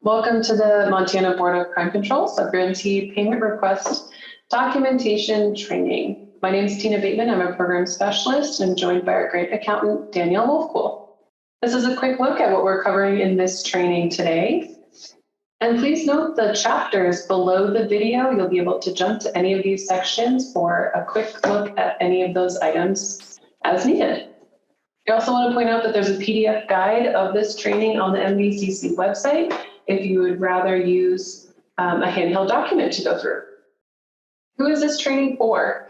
Welcome to the Montana Board of Crime Control Subgrantee Payment Request Documentation Training. My name is Tina Bateman. I'm a program specialist and I'm joined by our grant accountant, Danielle Wolfpool. This is a quick look at what we're covering in this training today. And please note the chapters below the video. You'll be able to jump to any of these sections for a quick look at any of those items as needed. I also want to point out that there's a PDF guide of this training on the MVCC website if you would rather use a handheld document to go through. Who is this training for?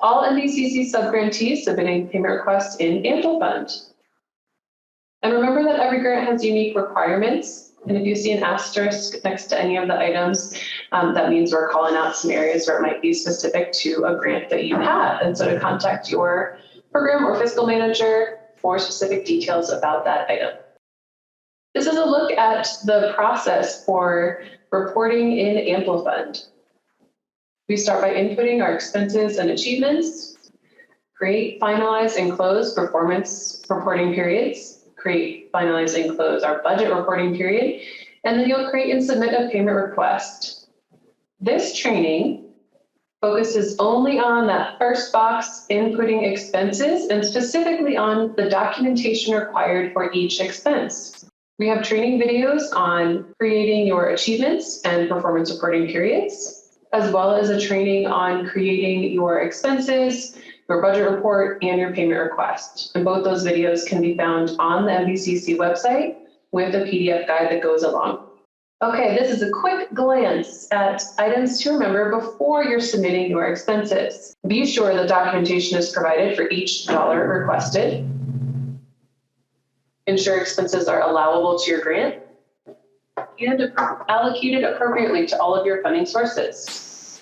All MVCC subgrantees submitting payment requests in AmpliFund. And remember that every grant has unique requirements. And if you see an asterisk next to any of the items, that means we're calling out some areas where it might be specific to a grant that you have. And so to contact your program or fiscal manager for specific details about that item. This is a look at the process for reporting in AmpliFund. We start by inputting our expenses and achievements, create, finalize, and close performance reporting periods, create, finalize, and close our budget reporting period, and then you'll create and submit a payment request. This training focuses only on that first box, inputting expenses, and specifically on the documentation required for each expense. We have training videos on creating your achievements and performance reporting periods, as well as a training on creating your expenses, your budget report, and your payment request. And both those videos can be found on the MVCC website with a PDF guide that goes along. Okay, this is a quick glance at items to remember before you're submitting your expenses. Be sure the documentation is provided for each dollar requested. Ensure expenses are allowable to your grant and allocated appropriately to all of your funding sources.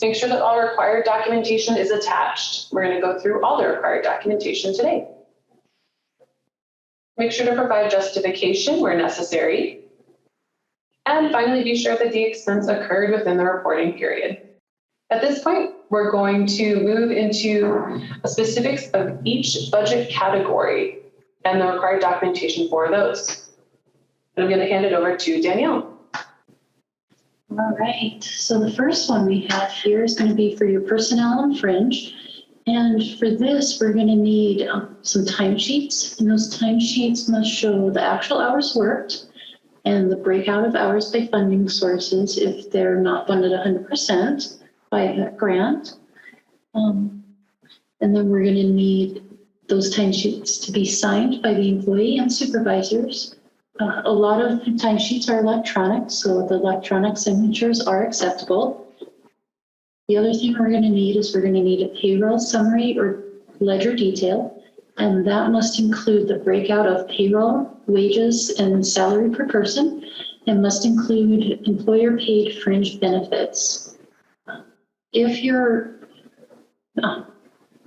Make sure that all required documentation is attached. We're going to go through all the required documentation today. Make sure to provide justification where necessary. And finally, be sure that the expense occurred within the reporting period. At this point, we're going to move into specifics of each budget category and the required documentation for those. And I'm going to hand it over to Danielle. All right, so the first one we have here is going to be for your personnel and Fringe. And for this, we're going to need some timesheets, and those timesheets must show the actual hours worked and the breakout of hours by funding sources if they're not funded 100% by that grant. And then we're going to need those timesheets to be signed by the employee and supervisors. A lot of timesheets are electronic, so the electronic signatures are acceptable. The other thing we're going to need is we're going to need a payroll summary or ledger detail, and that must include the breakout of payroll, wages, and salary per person, and must include employer-paid fringe benefits. If your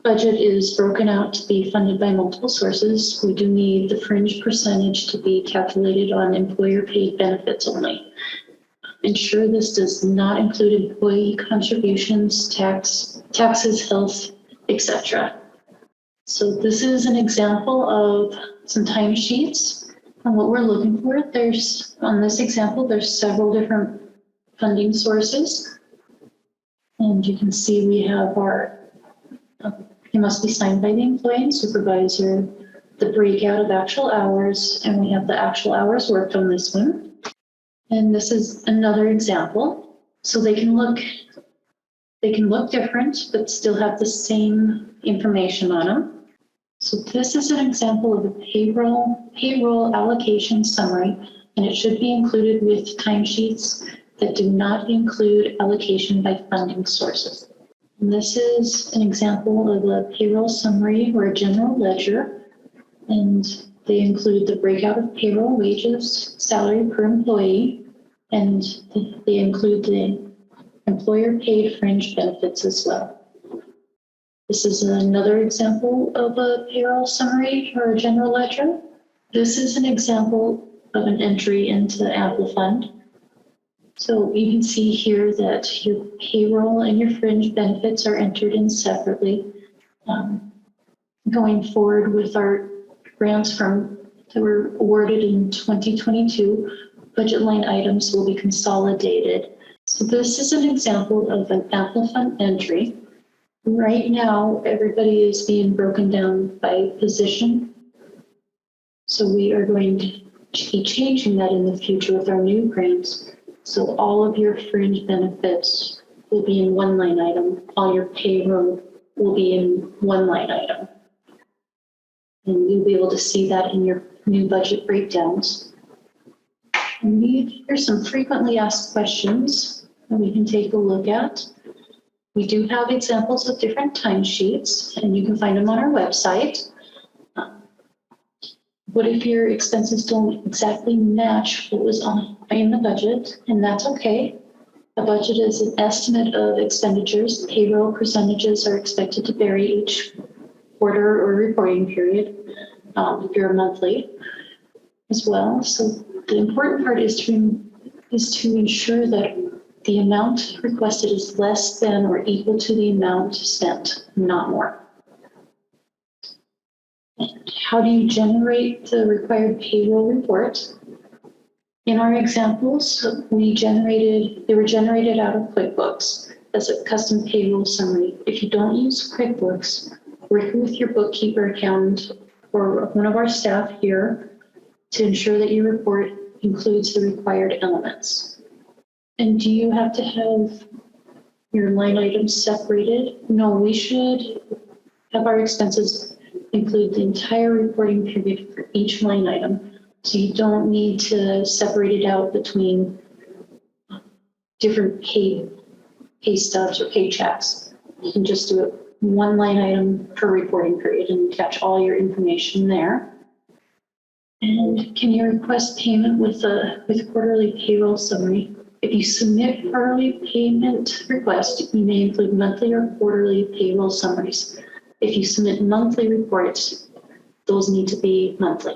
budget is broken out to be funded by multiple sources, we do need the fringe percentage to be calculated on employer-paid benefits only. Ensure this does not include employee contributions, taxes, health, etc. So this is an example of some timesheets and what we're looking for. On this example, there's several different funding sources. And you can see we have our it must be signed by the employee and supervisor, the breakout of actual hours, and we have the actual hours worked on this one. And this is another example. So they can look different, but still have the same information on them. So this is an example of a payroll allocation summary, and it should be included with timesheets that do not include allocation by funding sources. And this is an example of a payroll summary or a general ledger, and they include the breakout of payroll, wages, salary per employee, and they include the employer-paid fringe benefits as well. This is another example of a payroll summary or a general ledger. This is an example of an entry into AmpliFund. So you can see here that your payroll and your fringe benefits are entered in separately. Going forward with our grants that were awarded in 2022, budget line items will be consolidated. So this is an example of an AmpliFund entry. Right now, everybody is being broken down by position. So we are going to be changing that in the future with our new grants. So all of your fringe benefits will be in one line item. All your payroll will be in one line item. And you'll be able to see that in your new budget breakdowns. And here's some frequently asked questions that we can take a look at. We do have examples of different timesheets, and you can find them on our website. What if your expenses don't exactly match what was in the budget? And that's okay. A budget is an estimate of expenditures. Payroll percentages are expected to vary each quarter or reporting period, if you're monthly as well. So the important part is to ensure that the amount requested is less than or equal to the amount spent, not more. And how do you generate the required payroll report? In our examples, they were generated out of QuickBooks as a custom payroll summary. If you don't use QuickBooks, work with your bookkeeper, accountant, or one of our staff here to ensure that your report includes the required elements. And do you have to have your line items separated? No, we should have our expenses include the entire reporting period for each line item. So you don't need to separate it out between different pay stubs or paychecks. You can just do it one line item per reporting period and catch all your information there. And can you request payment with quarterly payroll summary? If you submit quarterly payment request, you may include monthly or quarterly payroll summaries. If you submit monthly reports, those need to be monthly.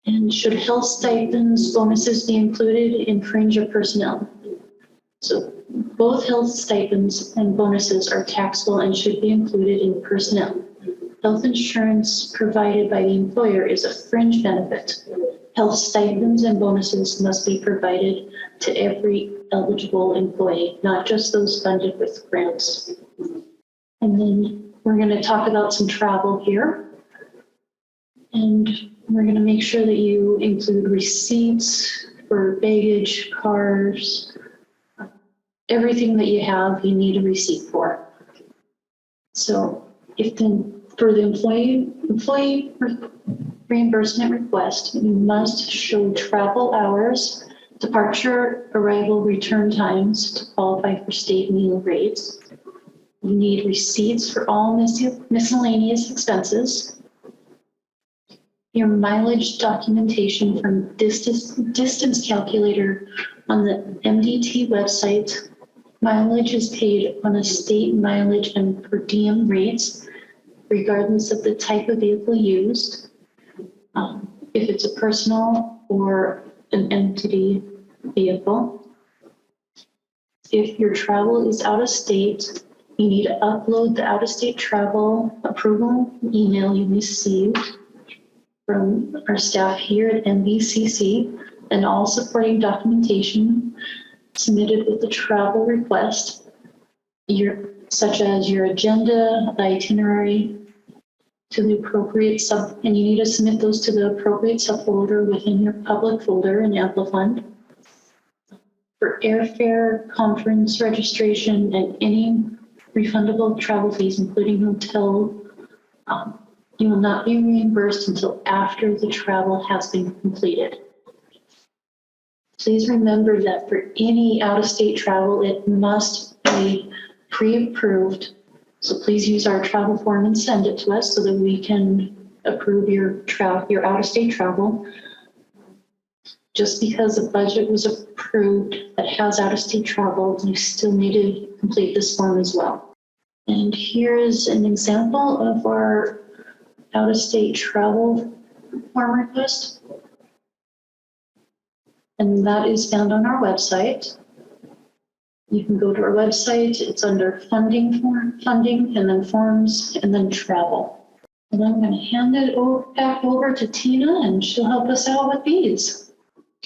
And should health stipends, bonuses be included in fringe or personnel? So both health stipends and bonuses are taxable and should be included in personnel. Health insurance provided by the employer is a fringe benefit. Health stipends and bonuses must be provided to every eligible employee, not just those funded with grants. And then we're going to talk about some travel here. And we're going to make sure that you include receipts for baggage, cars, everything that you have, you need a receipt for. So for the employee reimbursement request, you must show travel hours, departure, arrival, return times to qualify for state meal rates. You need receipts for all miscellaneous expenses. Your mileage documentation from distance calculator on the MDT website. Mileage is paid on a state mileage and per diem rates, regardless of the type of vehicle used. If it's a personal or an entity vehicle. If your travel is out of state, you need to upload the out-of-state travel approval email you received from our staff here at NBCC, and all supporting documentation submitted with the travel request, such as your agenda, the itinerary, to the appropriate and you need to submit those to the appropriate subfolder within your public folder in AmpliFund. For airfare, conference registration, and any refundable travel fees, including hotel, you will not be reimbursed until after the travel has been completed. Please remember that for any out-of-state travel, it must be pre-approved. So please use our travel form and send it to us so that we can approve your out-of-state travel. Just because a budget was approved that has out-of-state travel, you still need to complete this form as well. And here is an example of our out-of-state travel form request. And that is found on our website. You can go to our website. It's under funding, and then forms, and then travel. And I'm going to hand it back over to Tina, and she'll help us out with these.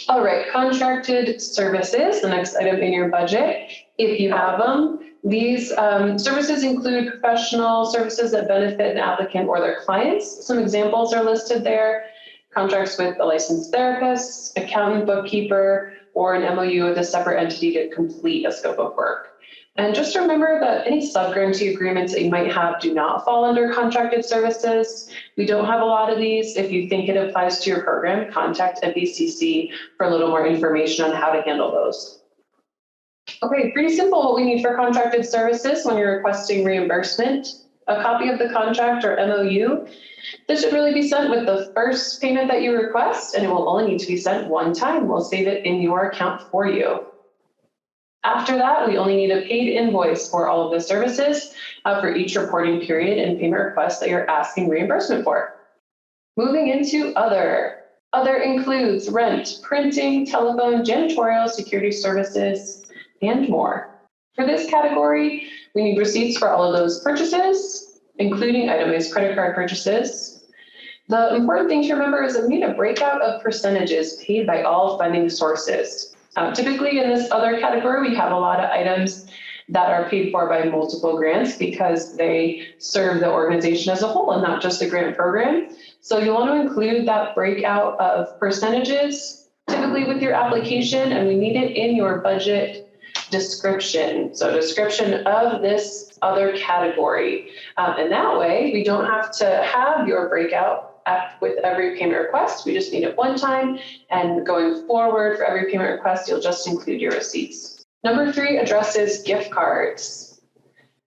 All right, contracted services, the next item in your budget, if you have them. These services include professional services that benefit an applicant or their clients. Some examples are listed there. Contracts with a licensed therapist, accountant, bookkeeper, or an MOU with a separate entity to complete a scope of work. And just remember that any subgrantee agreements that you might have do not fall under contracted services. We don't have a lot of these. If you think it applies to your program, contact NBCC for a little more information on how to handle those. Okay, pretty simple what we need for contracted services when you're requesting reimbursement. A copy of the contract or MOU. This should really be sent with the first payment that you request, and it will only need to be sent one time. We'll save it in your account for you. After that, we only need a paid invoice for all of the services for each reporting period and payment request that you're asking reimbursement for. Moving into other. Other includes rent, printing, telephone, janitorial, security services, and more. For this category, we need receipts for all of those purchases, including itemized credit card purchases. The important thing to remember is that we need a breakout of percentages paid by all funding sources. Typically in this other category, we have a lot of items that are paid for by multiple grants because they serve the organization as a whole and not just a grant program. So you'll want to include that breakout of percentages typically with your application, and we need it in your budget description. So description of this other category. And that way we don't have to have your breakout with every payment request. We just need it one time, and going forward for every payment request, you'll just include your receipts. Number 3 addresses gift cards.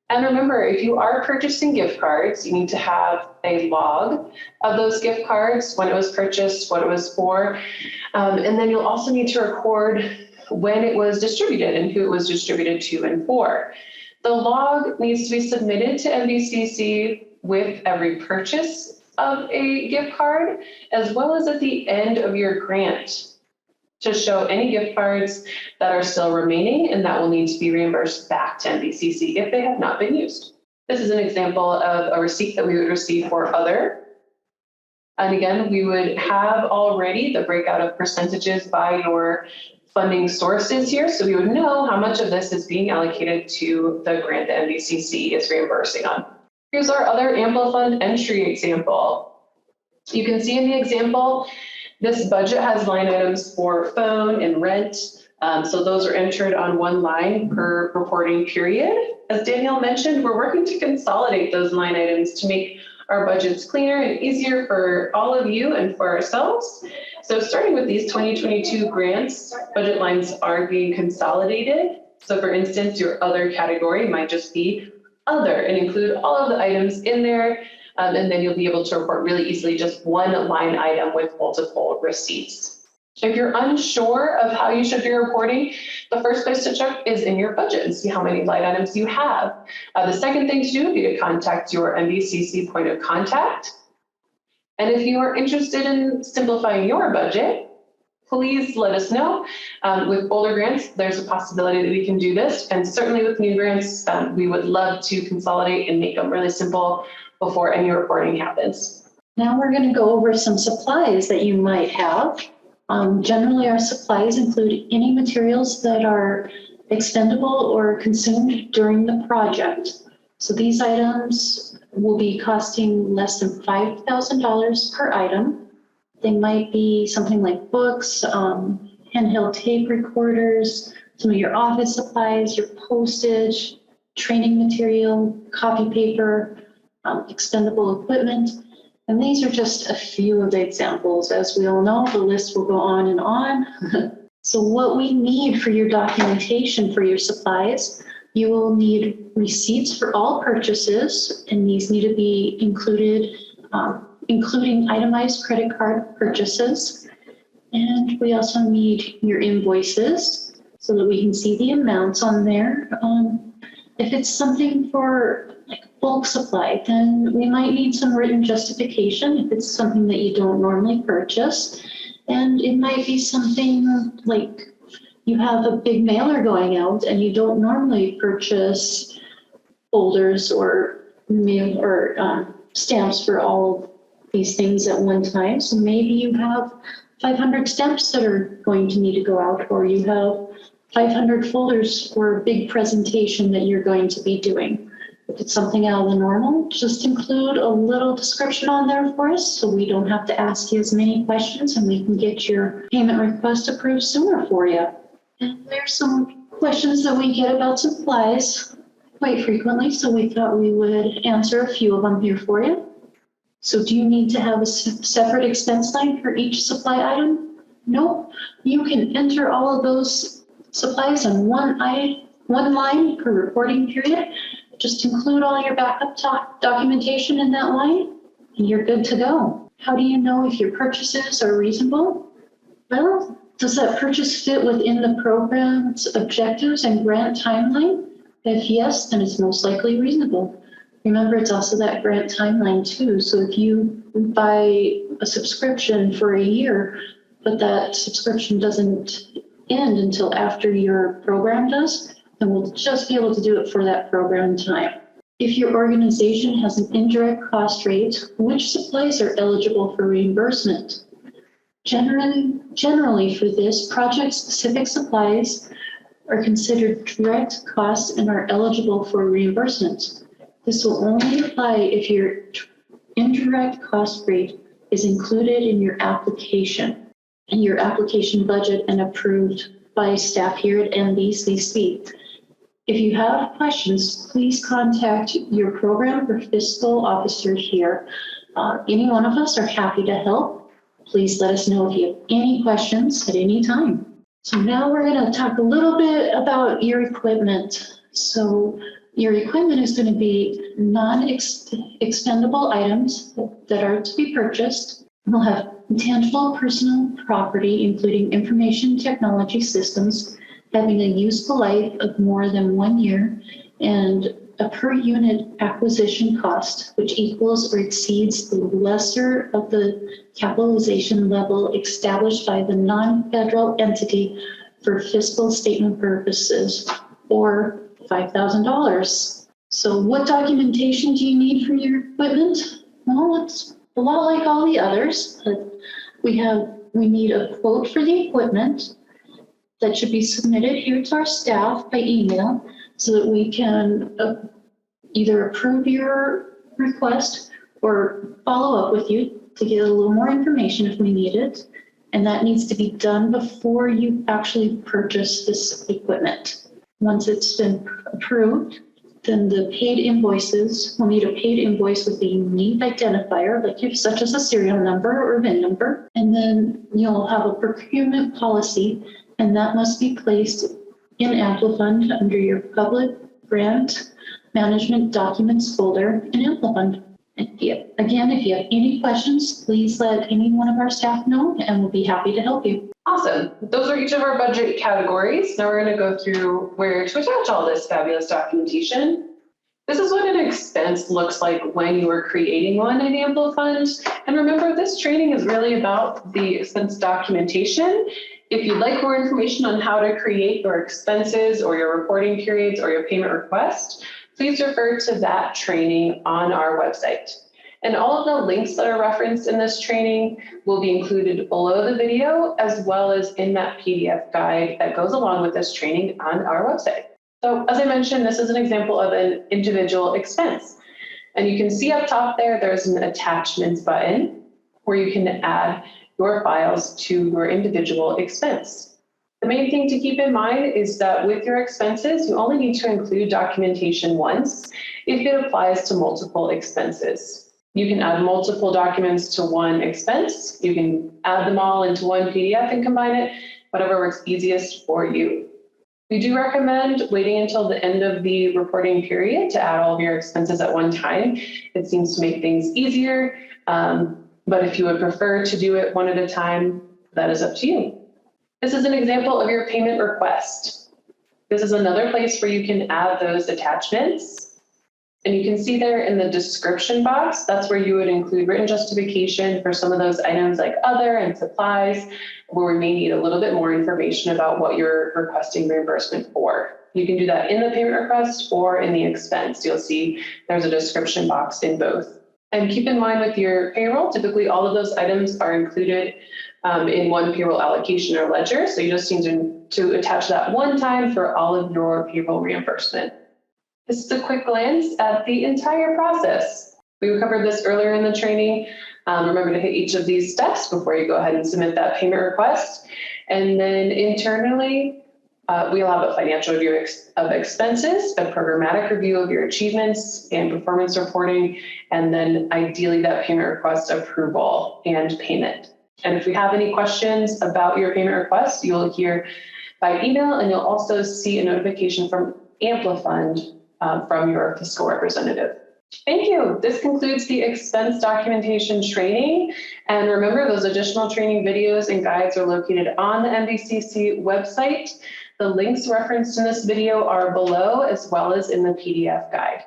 And remember, if you are purchasing gift cards, you need to have a log of those gift cards, when it was purchased, what it was for, and then you'll also need to record when it was distributed and who it was distributed to and for. The log needs to be submitted to NBCC with every purchase of a gift card, as well as at the end of your grant, to show any gift cards that are still remaining and that will need to be reimbursed back to NBCC if they have not been used. This is an example of a receipt that we would receive for other. And again, we would have already the breakout of percentages by your funding sources here, so we would know how much of this is being allocated to the grant that NBCC is reimbursing on. Here's our other AmpliFund entry example. You can see in the example, this budget has line items for phone and rent. So those are entered on one line per reporting period. As Danielle mentioned, we're working to consolidate those line items to make our budgets cleaner and easier for all of you and for ourselves. So starting with these 2022 grants, budget lines are being consolidated. So for instance, your other category might just be other and include all of the items in there. And then you'll be able to report really easily just one line item with multiple receipts. If you're unsure of how you should be reporting, the first place to check is in your budget and see how many line items you have. The second thing to do would be to contact your NBCC point of contact. And if you are interested in simplifying your budget, please let us know. With older grants, there's a possibility that we can do this. And certainly with new grants, we would love to consolidate and make them really simple before any reporting happens. Now we're going to go over some supplies that you might have. Generally, our supplies include any materials that are expendable or consumed during the project. So these items will be costing less than $5,000 per item. They might be something like books, handheld tape recorders, some of your office supplies, your postage, training material, copy paper, expendable equipment. And these are just a few of the examples. As we all know, the list will go on and on. So what we need for your documentation for your supplies, you will need receipts for all purchases, and these need to be included, including itemized credit card purchases. And we also need your invoices so that we can see the amounts on there. If it's something for like bulk supply, then we might need some written justification if it's something that you don't normally purchase. And it might be something like you have a big mailer going out and you don't normally purchase folders or mail or stamps for all of these things at one time. So maybe you have 500 stamps that are going to need to go out, or you have 500 folders for a big presentation that you're going to be doing. If it's something out of the normal, just include a little description on there for us so we don't have to ask you as many questions and we can get your payment request approved sooner for you. And there's some questions that we get about supplies quite frequently, so we thought we would answer a few of them here for you. So do you need to have a separate expense line for each supply item? No, you can enter all of those supplies in one line per reporting period. Just include all your backup documentation in that line, and you're good to go. How do you know if your purchases are reasonable? Well, does that purchase fit within the program's objectives and grant timeline? If yes, then it's most likely reasonable. Remember, it's also that grant timeline too. So if you buy a subscription for a year, but that subscription doesn't end until after your program does, then we'll just be able to do it for that program time. If your organization has an indirect cost rate, which supplies are eligible for reimbursement? Generally for this, project-specific supplies are considered direct costs and are eligible for reimbursement. This will only apply if your indirect cost rate is included in your application and your application budget and approved by staff here at NBCC. If you have questions, please contact your program or fiscal officer here. Any one of us are happy to help. Please let us know if you have any questions at any time. So now we're going to talk a little bit about your equipment. So your equipment is going to be non-expendable items that are to be purchased. We'll have intangible personal property, including information technology systems, having a useful life of more than 1 year, and a per unit acquisition cost, which equals or exceeds the lesser of the capitalization level established by the non-federal entity for fiscal statement purposes, or $5,000. So what documentation do you need for your equipment? Well, it's a lot like all the others, but we need a quote for the equipment that should be submitted here to our staff by email so that we can either approve your request or follow up with you to get a little more information if we need it. And that needs to be done before you actually purchase this equipment. Once it's been approved, then the paid invoices, we'll need a paid invoice with a unique identifier, like such as a serial number or VIN number. And then you'll have a procurement policy, and that must be placed in AmpliFund under your public grant management documents folder in AmpliFund. If you have any questions, please let any one of our staff know, and we'll be happy to help you. Awesome. Those are each of our budget categories. Now we're going to go through where to attach all this fabulous documentation. This is what an expense looks like when you are creating one in AmpliFund. And remember, this training is really about the expense documentation. If you'd like more information on how to create your expenses or your reporting periods or your payment request, please refer to that training on our website. And all of the links that are referenced in this training will be included below the video, as well as in that PDF guide that goes along with this training on our website. So as I mentioned, this is an example of an individual expense. And you can see up top there, there's an attachments button where you can add your files to your individual expense. The main thing to keep in mind is that with your expenses, you only need to include documentation once if it applies to multiple expenses. You can add multiple documents to one expense. You can add them all into one PDF and combine it, whatever works easiest for you. We do recommend waiting until the end of the reporting period to add all of your expenses at one time. It seems to make things easier, but if you would prefer to do it one at a time, that is up to you. This is an example of your payment request. This is another place where you can add those attachments. And you can see there in the description box, that's where you would include written justification for some of those items like other and supplies, where we may need a little bit more information about what you're requesting reimbursement for. You can do that in the payment request or in the expense. You'll see there's a description box in both. And keep in mind with your payroll, typically all of those items are included in one payroll allocation or ledger. So you just need to attach that one time for all of your payroll reimbursement. This is a quick glance at the entire process. We covered this earlier in the training. Remember to hit each of these steps before you go ahead and submit that payment request. And then internally, we'll have a financial review of expenses, a programmatic review of your achievements and performance reporting, and then ideally that payment request approval and payment. And if we have any questions about your payment request, you'll hear by email, and you'll also see a notification from AmpliFund from your fiscal representative. Thank you. This concludes the expense documentation training. And remember, those additional training videos and guides are located on the MVCC website. The links referenced in this video are below, as well as in the PDF guide.